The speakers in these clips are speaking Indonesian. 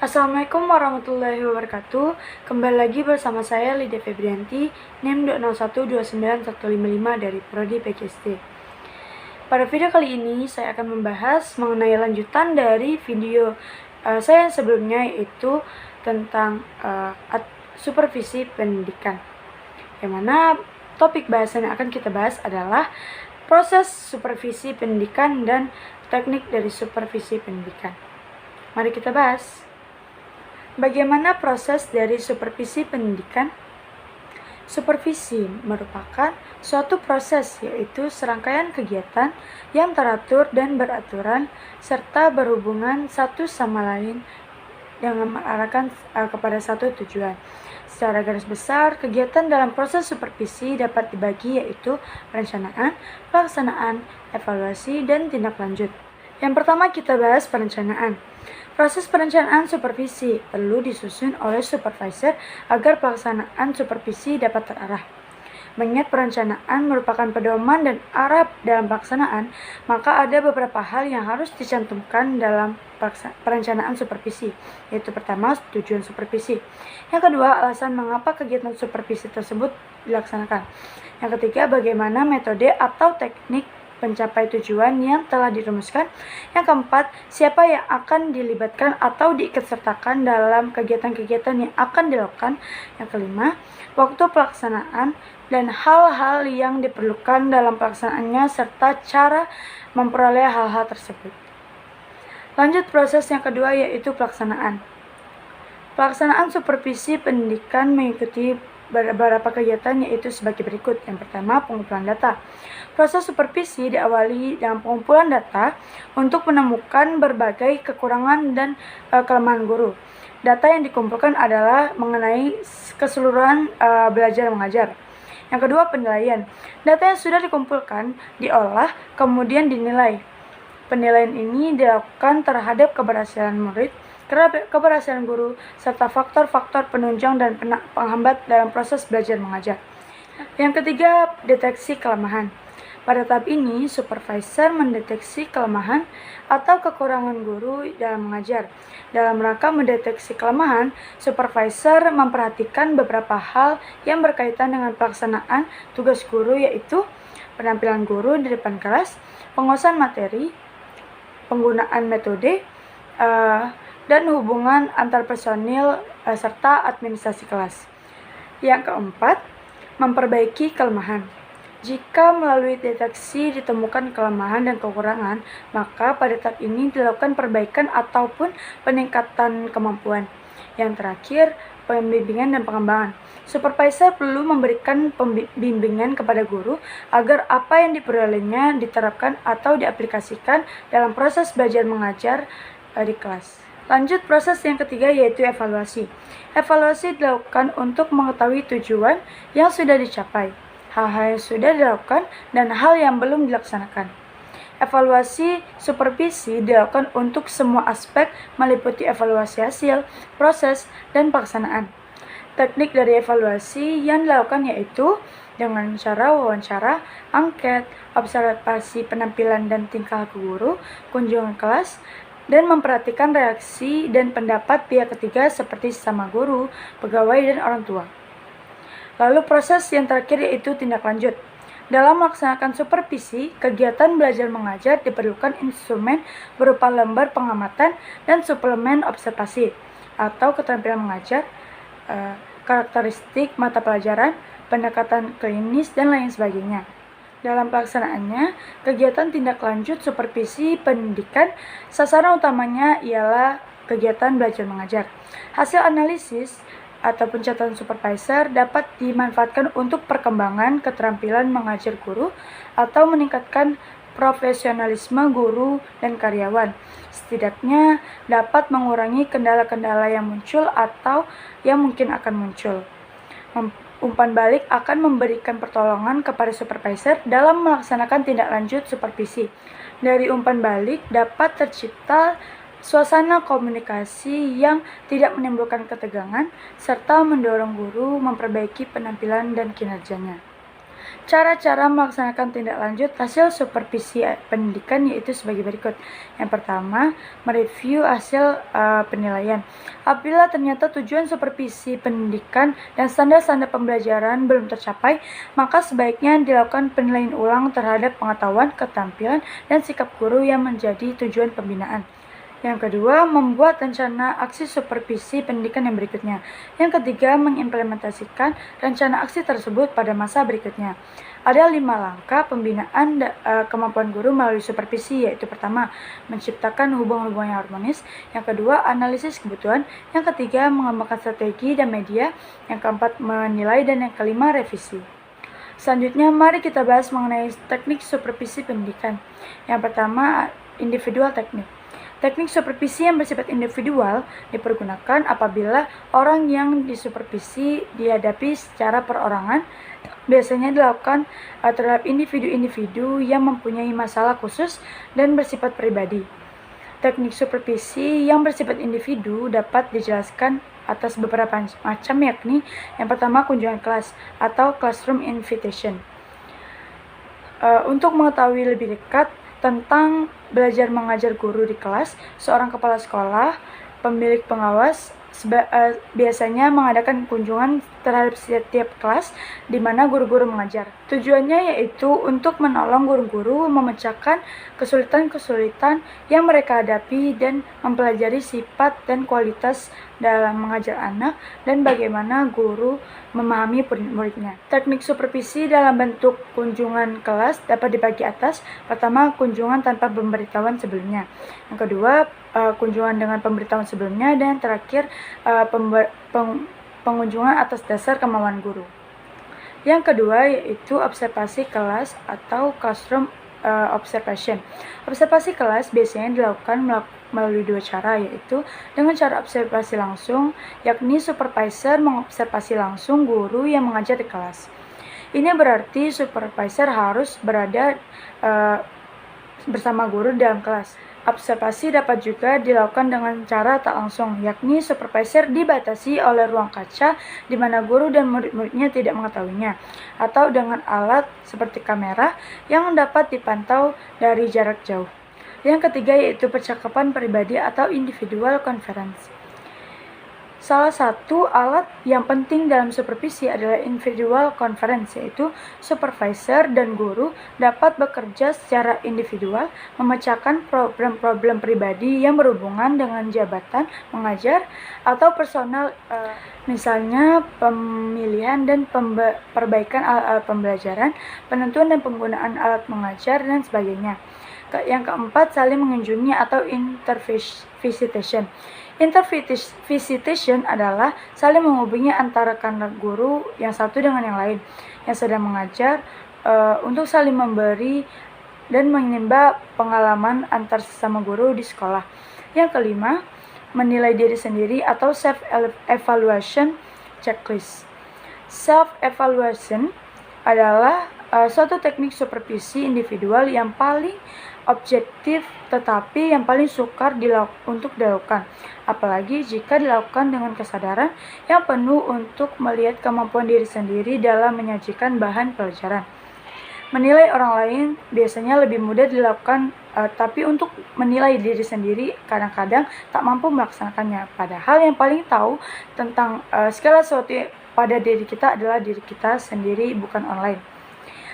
Assalamualaikum warahmatullahi wabarakatuh. Kembali lagi bersama saya Lydia Febrianti, NIM 201291155 dari Prodi PCSD. Pada video kali ini saya akan membahas mengenai lanjutan dari video saya yang sebelumnya, yaitu tentang supervisi pendidikan. Yang mana topik bahasan yang akan kita bahas adalah proses supervisi pendidikan dan teknik dari supervisi pendidikan. Mari kita bahas. Bagaimana proses dari supervisi pendidikan? Supervisi merupakan suatu proses, yaitu serangkaian kegiatan yang teratur dan beraturan serta berhubungan satu sama lain dengan mengarahkan kepada satu tujuan. Secara garis besar, kegiatan dalam proses supervisi dapat dibagi, yaitu perencanaan, pelaksanaan, evaluasi, dan tindak lanjut. Yang pertama kita bahas perencanaan. Proses perencanaan supervisi perlu disusun oleh supervisor agar pelaksanaan supervisi dapat terarah. Mengingat perencanaan merupakan pedoman dan arah dalam pelaksanaan, maka ada beberapa hal yang harus dicantumkan dalam perencanaan supervisi, yaitu pertama, tujuan supervisi. Yang kedua, alasan mengapa kegiatan supervisi tersebut dilaksanakan. Yang ketiga, bagaimana metode atau teknik pencapai tujuan yang telah dirumuskan. Yang keempat, siapa yang akan dilibatkan atau diikutsertakan dalam kegiatan-kegiatan yang akan dilakukan. Yang kelima, waktu pelaksanaan dan hal-hal yang diperlukan dalam pelaksanaannya serta cara memperoleh hal-hal tersebut. Lanjut proses yang kedua, yaitu pelaksanaan. Pelaksanaan supervisi pendidikan mengikuti beberapa kegiatan, yaitu sebagai berikut. Yang pertama, pengumpulan data. Proses supervisi diawali dengan pengumpulan data untuk menemukan berbagai kekurangan dan kelemahan guru. Data yang dikumpulkan adalah mengenai keseluruhan belajar mengajar. Yang kedua, penilaian. Data yang sudah dikumpulkan diolah kemudian dinilai. Penilaian ini dilakukan terhadap keberhasilan murid, keberhasilan guru, serta faktor-faktor penunjang dan penghambat dalam proses belajar mengajar. Yang ketiga, deteksi kelemahan. Pada tahap ini, supervisor mendeteksi kelemahan atau kekurangan guru dalam mengajar. Dalam rangka mendeteksi kelemahan, supervisor memperhatikan beberapa hal yang berkaitan dengan pelaksanaan tugas guru, yaitu penampilan guru di depan kelas, penguasaan materi, penggunaan metode, dan hubungan antar personil serta administrasi kelas. Yang keempat, memperbaiki kelemahan. Jika melalui deteksi ditemukan kelemahan dan kekurangan, maka pada tahap ini dilakukan perbaikan ataupun peningkatan kemampuan. Yang terakhir, pembimbingan dan pengembangan. Supervisor perlu memberikan pembimbingan kepada guru agar apa yang diperolehnya diterapkan atau diaplikasikan dalam proses belajar mengajar di kelas. Lanjut proses yang ketiga, yaitu evaluasi. Evaluasi dilakukan untuk mengetahui tujuan yang sudah dicapai, hal-hal yang sudah dilakukan, dan hal yang belum dilaksanakan. Evaluasi supervisi dilakukan untuk semua aspek, meliputi evaluasi hasil, proses, dan pelaksanaan. Teknik dari evaluasi yang dilakukan yaitu dengan cara wawancara, angket, observasi penampilan dan tingkah guru, kunjungan kelas, dan memperhatikan reaksi dan pendapat pihak ketiga seperti sesama guru, pegawai, dan orang tua. Lalu proses yang terakhir yaitu tindak lanjut. Dalam melaksanakan supervisi, kegiatan belajar mengajar diperlukan instrumen berupa lembar pengamatan dan suplemen observasi atau keterampilan mengajar, karakteristik mata pelajaran, pendekatan klinis, dan lain sebagainya. Dalam pelaksanaannya, kegiatan tindak lanjut supervisi pendidikan, sasaran utamanya ialah kegiatan belajar mengajar. Hasil analisis ataupun catatan supervisor dapat dimanfaatkan untuk perkembangan keterampilan mengajar guru atau meningkatkan profesionalisme guru dan karyawan. Setidaknya dapat mengurangi kendala-kendala yang muncul atau yang mungkin akan muncul. Umpan balik akan memberikan pertolongan kepada supervisor dalam melaksanakan tindak lanjut supervisi. Dari umpan balik dapat tercipta suasana komunikasi yang tidak menimbulkan ketegangan serta mendorong guru memperbaiki penampilan dan kinerjanya. Cara-cara melaksanakan tindak lanjut hasil supervisi pendidikan yaitu sebagai berikut. Yang pertama, mereview hasil penilaian. Apabila ternyata tujuan supervisi pendidikan dan standar-standar pembelajaran belum tercapai, maka sebaiknya dilakukan penilaian ulang terhadap pengetahuan, keterampilan, dan sikap guru yang menjadi tujuan pembinaan. Yang kedua, membuat rencana aksi supervisi pendidikan yang berikutnya. Yang ketiga, mengimplementasikan rencana aksi tersebut pada masa berikutnya. Ada 5 langkah pembinaan kemampuan guru melalui supervisi, yaitu pertama, menciptakan hubungan-hubungan yang harmonis. Yang kedua, analisis kebutuhan. Yang ketiga, mengembangkan strategi dan media. Yang keempat, menilai. Dan yang kelima, revisi. Selanjutnya, mari kita bahas mengenai teknik supervisi pendidikan. Yang pertama, individual teknik. Teknik supervisi yang bersifat individual dipergunakan apabila orang yang disupervisi dihadapi secara perorangan. Biasanya dilakukan terhadap individu-individu yang mempunyai masalah khusus dan bersifat pribadi. Teknik supervisi yang bersifat individu dapat dijelaskan atas beberapa macam, yakni yang pertama, kunjungan kelas atau classroom invitation. Untuk mengetahui lebih dekat tentang belajar mengajar guru di kelas, seorang kepala sekolah, pemilik pengawas, biasanya mengadakan kunjungan terhadap setiap kelas di mana guru-guru mengajar. Tujuannya yaitu untuk menolong guru-guru memecahkan kesulitan-kesulitan yang mereka hadapi dan mempelajari sifat dan kualitas dalam mengajar anak dan bagaimana guru memahami murid-muridnya. Teknik supervisi dalam bentuk kunjungan kelas dapat dibagi atas. Pertama, kunjungan tanpa pemberitahuan sebelumnya. Yang kedua, kunjungan dengan pemberitahuan sebelumnya. Dan terakhir, pengunjungan atas dasar kemauan guru. Yang kedua yaitu observasi kelas atau classroom observation. Observasi kelas biasanya dilakukan melalui 2 cara, yaitu dengan cara observasi langsung, yakni supervisor mengobservasi langsung guru yang mengajar di kelas. Ini berarti supervisor harus berada bersama guru dalam kelas. Observasi dapat juga dilakukan dengan cara tak langsung, yakni supervisor dibatasi oleh ruang kaca di mana guru dan murid-muridnya tidak mengetahuinya, atau dengan alat seperti kamera yang dapat dipantau dari jarak jauh. Yang ketiga yaitu percakapan pribadi atau individual conference. Salah satu alat yang penting dalam supervisi adalah individual conference, yaitu supervisor dan guru dapat bekerja secara individual memecahkan problem-problem pribadi yang berhubungan dengan jabatan mengajar atau personal, misalnya pemilihan dan perbaikan alat-alat pembelajaran, penentuan dan penggunaan alat mengajar, dan sebagainya. Yang keempat, saling mengunjungi atau intervisitation. Intervisitation adalah saling menghubungi antara kanak guru yang satu dengan yang lain yang sedang mengajar untuk saling memberi dan menimba pengalaman antar sesama guru di sekolah. Yang kelima, menilai diri sendiri atau self-evaluation checklist. Self-evaluation adalah suatu teknik supervisi individual yang paling objektif tetapi yang paling sukar untuk dilakukan, apalagi jika dilakukan dengan kesadaran yang penuh untuk melihat kemampuan diri sendiri dalam menyajikan bahan pelajaran. Menilai orang lain biasanya lebih mudah dilakukan, tapi untuk menilai diri sendiri kadang-kadang tak mampu melaksanakannya. Padahal yang paling tahu tentang segala sesuatu pada diri kita adalah diri kita sendiri, bukan orang lain.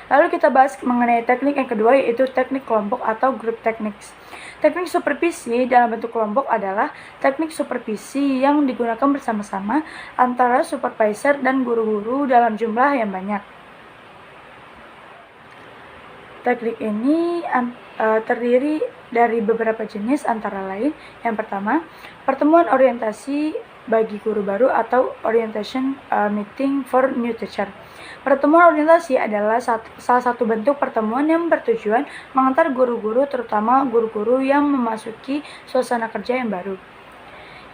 Lalu kita bahas mengenai teknik yang kedua, yaitu teknik kelompok atau group techniques. Teknik supervisi dalam bentuk kelompok adalah teknik supervisi yang digunakan bersama-sama antara supervisor dan guru-guru dalam jumlah yang banyak. Teknik ini terdiri dari beberapa jenis, antara lain yang pertama, pertemuan orientasi bagi guru baru atau orientation meeting for new teacher. Pertemuan orientasi adalah salah satu bentuk pertemuan yang bertujuan mengantar guru-guru, terutama guru-guru yang memasuki suasana kerja yang baru.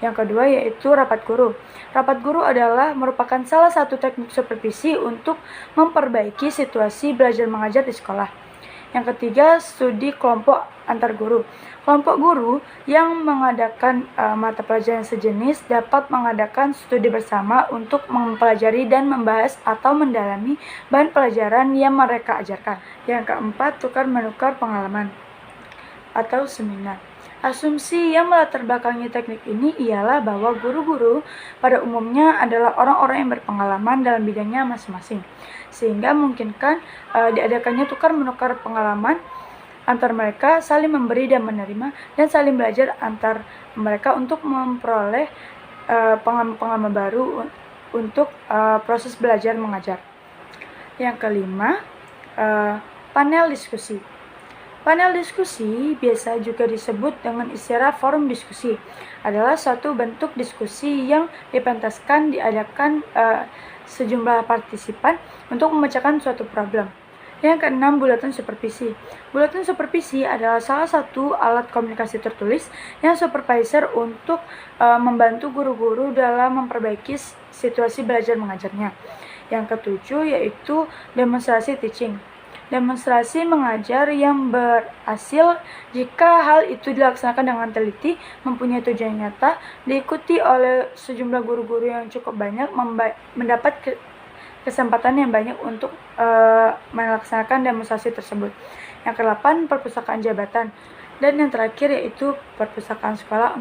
Yang kedua yaitu rapat guru. Rapat guru adalah merupakan salah satu teknik supervisi untuk memperbaiki situasi belajar mengajar di sekolah. Yang ketiga, studi kelompok antar guru. Kelompok guru yang mengadakan mata pelajaran sejenis dapat mengadakan studi bersama untuk mempelajari dan membahas atau mendalami bahan pelajaran yang mereka ajarkan. Yang keempat, tukar-menukar pengalaman atau seminar. Asumsi yang melatar belakangi teknik ini ialah bahwa guru-guru pada umumnya adalah orang-orang yang berpengalaman dalam bidangnya masing-masing, sehingga memungkinkan diadakannya tukar-menukar pengalaman antar mereka, saling memberi dan menerima, dan saling belajar antar mereka untuk memperoleh pengalaman-pengalaman baru untuk proses belajar mengajar. Yang kelima, panel diskusi. Panel diskusi, biasa juga disebut dengan istilah forum diskusi, adalah suatu bentuk diskusi yang dipentaskan diadakan sejumlah partisipan untuk memecahkan suatu problem. Yang keenam, bulatan supervisi. Bulatan supervisi adalah salah satu alat komunikasi tertulis yang supervisor untuk membantu guru-guru dalam memperbaiki situasi belajar mengajarnya. Yang ketujuh yaitu demonstrasi teaching. Demonstrasi mengajar yang berhasil jika hal itu dilaksanakan dengan teliti, mempunyai tujuan nyata, diikuti oleh sejumlah guru-guru yang cukup banyak, mendapat kesempatan yang banyak untuk melaksanakan demonstrasi tersebut. Yang ke-8, perpustakaan jabatan. Dan yang terakhir yaitu perpustakaan sekolah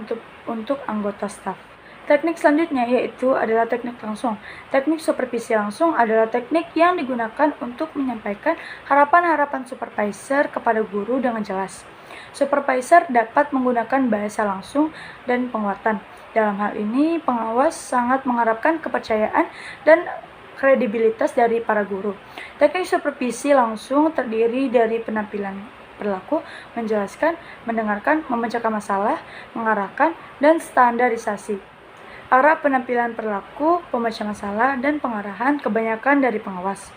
untuk anggota staf. Teknik selanjutnya yaitu adalah teknik langsung. Teknik supervisi langsung adalah teknik yang digunakan untuk menyampaikan harapan-harapan supervisor kepada guru dengan jelas. Supervisor dapat menggunakan bahasa langsung dan penguatan. Dalam hal ini, pengawas sangat mengharapkan kepercayaan dan kredibilitas dari para guru. Teknik supervisi langsung terdiri dari penampilan perilaku, menjelaskan, mendengarkan, memecahkan masalah, mengarahkan, dan standarisasi. Arah penampilan perilaku, pemecah masalah, dan pengarahan kebanyakan dari pengawas.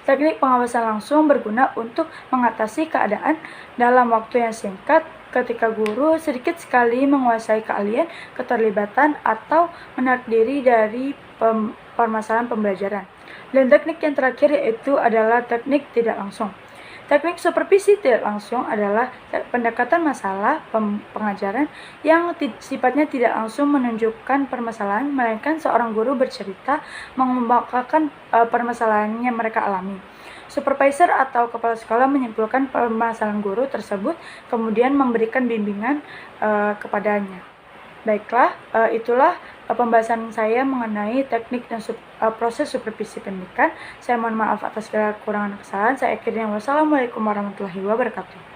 Teknik pengawasan langsung berguna untuk mengatasi keadaan dalam waktu yang singkat ketika guru sedikit sekali menguasai keahlian, keterlibatan, atau menarik diri dari permasalahan pembelajaran. Dan teknik yang terakhir yaitu adalah teknik tidak langsung. Teknik supervisi tidak langsung adalah pendekatan masalah pengajaran yang sifatnya tidak langsung menunjukkan permasalahan, melainkan seorang guru bercerita mengemukakan permasalahan yang mereka alami. Supervisor atau kepala sekolah menyimpulkan permasalahan guru tersebut, kemudian memberikan bimbingan kepadanya. Baiklah, itulah pembahasan saya mengenai teknik dan proses supervisi pendidikan. Saya mohon maaf atas segala kekurangan kesalahan. Saya akhirnya wassalamualaikum warahmatullahi wabarakatuh.